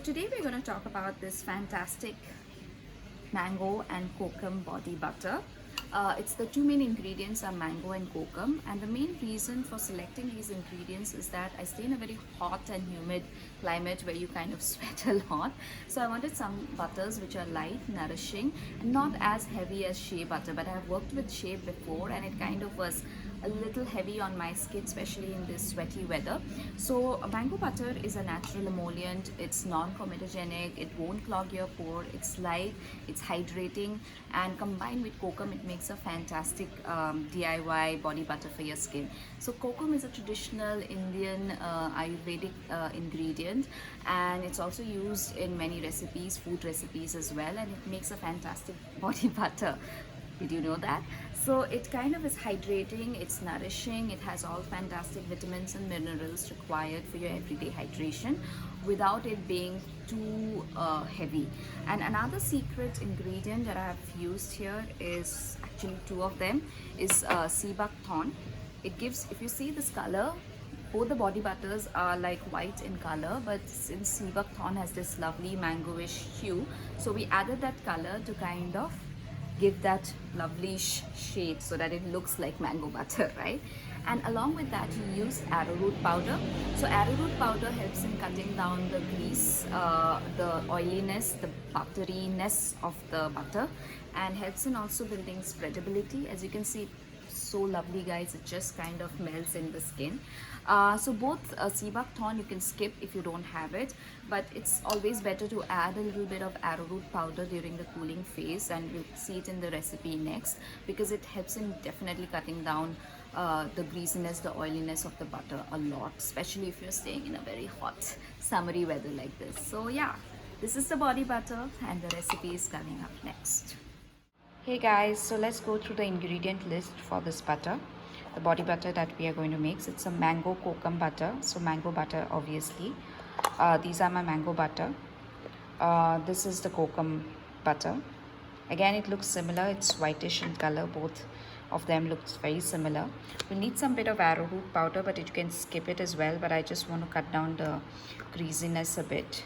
today we're going to talk about this fantastic mango and kokum body butter. It's the two main ingredients are mango and kokum, and the main reason for selecting these ingredients is that I stay in a very hot and humid climate where you kind of sweat a lot. So I wanted some butters which are light, nourishing, and not as heavy as shea butter. But I have worked with shea before, and it kind of was a little heavy on my skin, especially in this sweaty weather. So mango butter is a natural emollient. It's non-comedogenic. It won't clog your pore. It's light, it's hydrating, and combined with kokum it makes a fantastic DIY body butter for your skin. So kokum is a traditional Indian Ayurvedic ingredient, and it's also used in many recipes, food recipes as well, and it makes a fantastic body butter. Did you know that? So it kind of is hydrating, it's nourishing, it has all fantastic vitamins and minerals required for your everyday hydration without it being too heavy. And another secret ingredient that I have used here is actually two of them is sea buckthorn. It gives, if you see this color, both the body butters are like white in color, but since sea buckthorn has this lovely mangoish hue, so we added that color to kind of give that lovely shade so that it looks like mango butter, right? And along with that you use arrowroot powder. So arrowroot powder helps in cutting down the grease, the oiliness, the butteriness of the butter, and helps in also building spreadability. As you can see, so lovely guys, it just kind of melts in the skin. So both sea buckthorn you can skip if you don't have it, but it's always better to add a little bit of arrowroot powder during the cooling phase, and we'll see it in the recipe next, because it helps in definitely cutting down the greasiness, the oiliness of the butter a lot, especially if you're staying in a very hot summery weather like this. So yeah, this is the body butter, and the recipe is coming up next. Hey guys, so let's go through the ingredient list for this butter, the body butter that we are going to make. It's a mango kokum butter, so mango butter obviously. These are my mango butter. This is the kokum butter. Again, it looks similar, it's whitish in color, both of them looks very similar. We need some bit of arrowroot powder, but you can skip it as well, but I just want to cut down the greasiness a bit.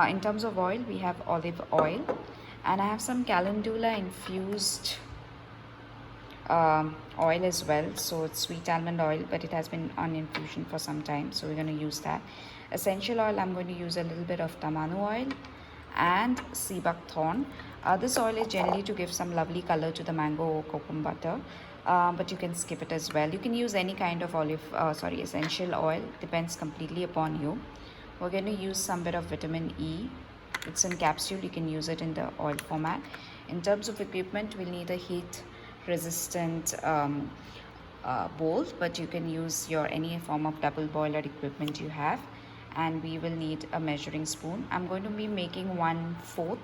In terms of oil, we have olive oil, and I have some calendula infused oil as well. So it's sweet almond oil, but it has been on infusion for some time, so we're going to use that. Essential oil, I'm going to use a little bit of tamanu oil and sea buckthorn. This oil is generally to give some lovely color to the mango kokum butter, but you can skip it as well. You can use any kind of essential oil, depends completely upon you. We're going to use some bit of vitamin E. It's in capsule, you can use it in the oil format. In terms of equipment, we'll need a heat resistant bowl, but you can use your any form of double boiler equipment you have. And we will need a measuring spoon. I'm going to be making 1/4,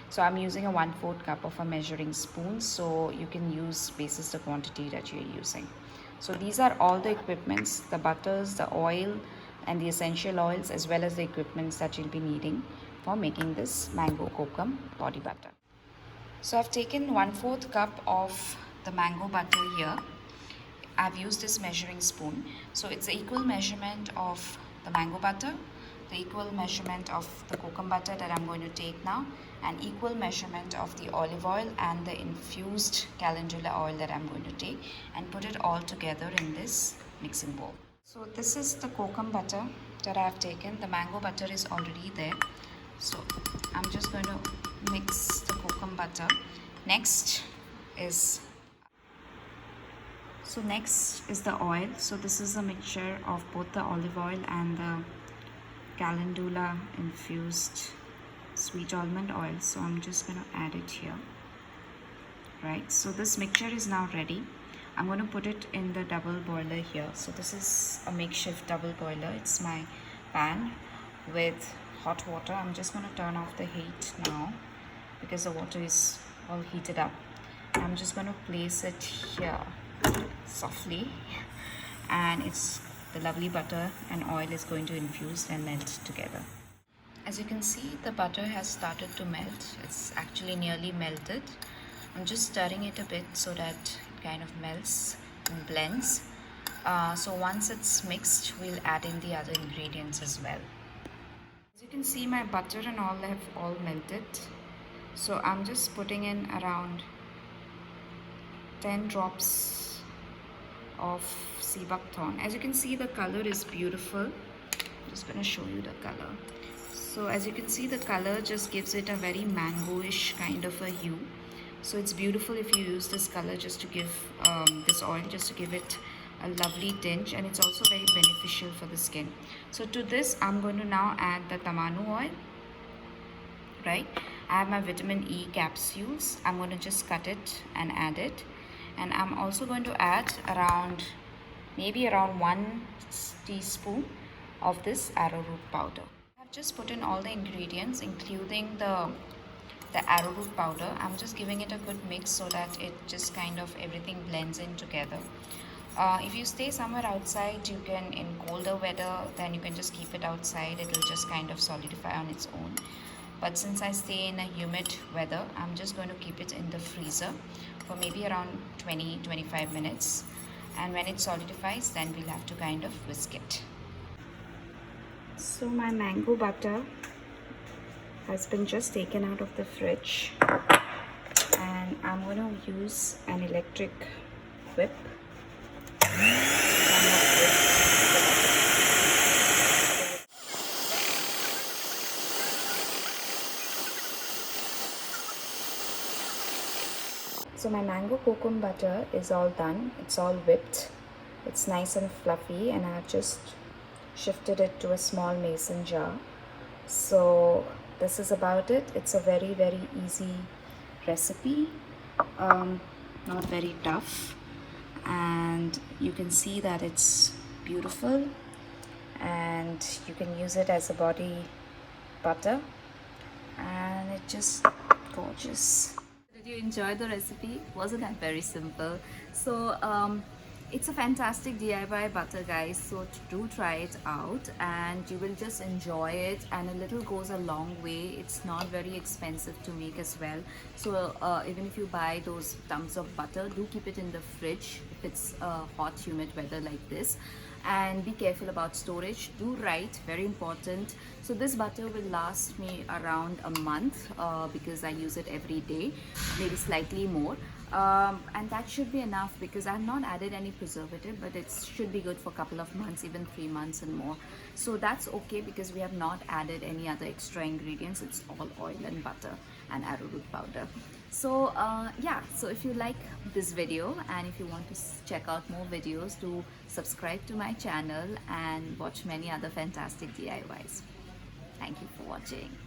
so I'm using a 1/4 cup of a measuring spoon, so you can use basis the quantity that you're using. So these are all the equipments, the butters, the oil, and the essential oils, as well as the equipments that you'll be needing for making this mango kokum body butter. So I've taken 1/4 cup of the mango butter here. I've used this measuring spoon. So it's the equal measurement of the mango butter, the equal measurement of the kokum butter that I'm going to take now, and equal measurement of the olive oil and the infused calendula oil that I'm going to take, and put it all together in this mixing bowl. So this is the kokum butter that I have taken. The mango butter is already there. So I'm just going to mix the kokum butter. Next is the oil. So this is a mixture of both the olive oil and the calendula infused sweet almond oil. So I'm just going to add it here. Right, so this mixture is now ready. I'm going to put it in the double boiler here. So this is a makeshift double boiler. It's my pan with hot water. I'm just going to turn off the heat now because the water is all heated up. I'm just going to place it here softly, and it's the lovely butter and oil is going to infuse and melt together. As you can see, the butter has started to melt. It's actually nearly melted. I'm just stirring it a bit so that it kind of melts and blends. So once it's mixed, we'll add in the other ingredients as well. As you You can see my butter and all have all melted. So I'm just putting in around 10 drops of sea buckthorn. As you can see, the color is beautiful. I'm just going to show you the color. So as you can see, the color just gives it a very mango-ish kind of a hue. So it's beautiful if you use this color just to give this oil, just to give it a lovely tinge, and it's also very beneficial for the skin. So to this, I'm going to now add the tamanu oil. Right, I have my vitamin E capsules. I'm going to just cut it and add it, and I'm also going to add maybe around 1 teaspoon of this arrowroot powder. I've just put in all the ingredients, including the arrowroot powder. I'm just giving it a good mix so that it just kind of everything blends in together. If you stay somewhere outside, you can, in colder weather, then you can just keep it outside. It will just kind of solidify on its own. But since I stay in a humid weather, I'm just going to keep it in the freezer for maybe around 20-25 minutes. And when it solidifies, then we'll have to kind of whisk it. So my mango butter has been just taken out of the fridge. And I'm going to use an electric whip. So my Mango Kokum butter is all done. It's all whipped. It's nice and fluffy, and I've just shifted it to a small mason jar. So this is about it. It's a very, very easy recipe, not very tough, and you can see that it's beautiful, and you can use it as a body butter, and it's just gorgeous. Did you enjoy the recipe? Wasn't that very simple? So it's a fantastic DIY butter, guys, so do try it out and you will just enjoy it, and a little goes a long way. It's not very expensive to make as well. So even if you buy those tubs of butter, do keep it in the fridge if it's hot humid weather like this, and be careful about storage. Do write, very important. So this butter will last me around a month because I use it every day, maybe slightly more. And that should be enough because I've not added any preservative, but it should be good for a couple of months, even 3 months and more. So that's okay because we have not added any other extra ingredients. It's all oil and butter and arrowroot powder. So yeah, so if you like this video and if you want to check out more videos, do subscribe to my channel and watch many other fantastic DIYs. Thank you for watching.